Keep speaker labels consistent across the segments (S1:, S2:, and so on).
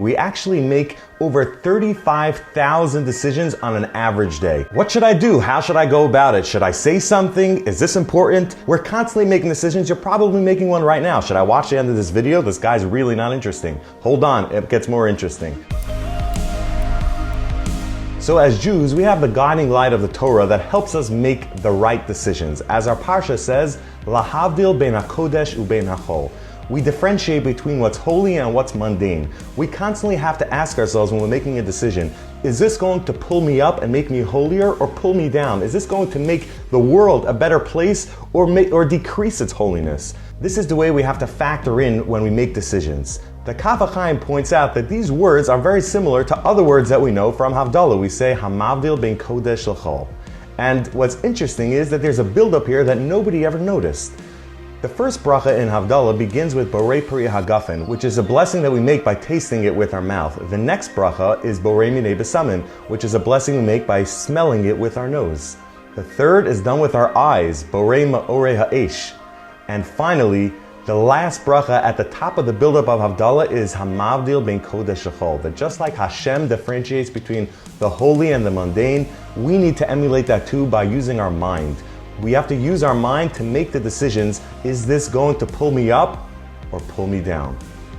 S1: We actually make over 35,000 decisions on an average day. What should I do? How should I go about it? Should I say something? Is this important? We're constantly making decisions. You're probably making one right now. Should I watch the end of this video? This guy's really not interesting. Hold on, it gets more interesting. So as Jews, we have the guiding light of the Torah that helps us make the right decisions. As our Parsha says, Lahavdil ben HaKodesh u'ben HaChol. We differentiate between what's holy and what's mundane. We constantly have to ask ourselves when we're making a decision, is this going to pull me up and make me holier or pull me down? Is this going to make the world a better place or decrease its holiness? This is the way we have to factor in when we make decisions. The Kaf HaChaim points out that these words are very similar to other words that we know from Havdalah. We say, Hamavdil ben Kodesh l'chol. And what's interesting is that there's a buildup here that nobody ever noticed. The first bracha in Havdalah begins with Borei Pri Hagafen, which is a blessing that we make by tasting it with our mouth. The next bracha is Borei Minei Besamin, which is a blessing we make by smelling it with our nose. The third is done with our eyes, Borei Ma'orei Ha'esh. And finally, the last bracha at the top of the buildup of Havdalah is Hamavdil ben Kodesh l'chol. That just like Hashem differentiates between the holy and the mundane, we need to emulate that too by using our mind. We have to use our mind to make the decisions, is this going to pull me up or pull me down?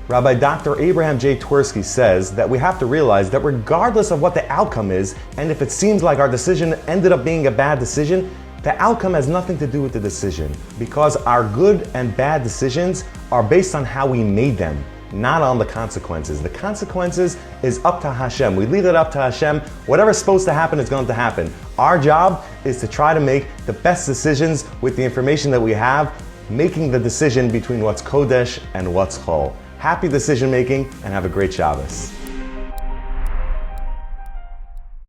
S1: Rabbi Dr. Abraham J. Twersky says that we have to realize that regardless of what the outcome is, and if it seems like our decision ended up being a bad decision, the outcome has nothing to do with the decision, because our good and bad decisions are based on how we made them, not on the consequences. The consequences is up to Hashem. We leave it up to Hashem. Whatever's supposed to happen is going to happen. Our job is to try to make the best decisions with the information that we have, making the decision between what's Kodesh and what's Chol. Happy decision making and have a great Shabbos.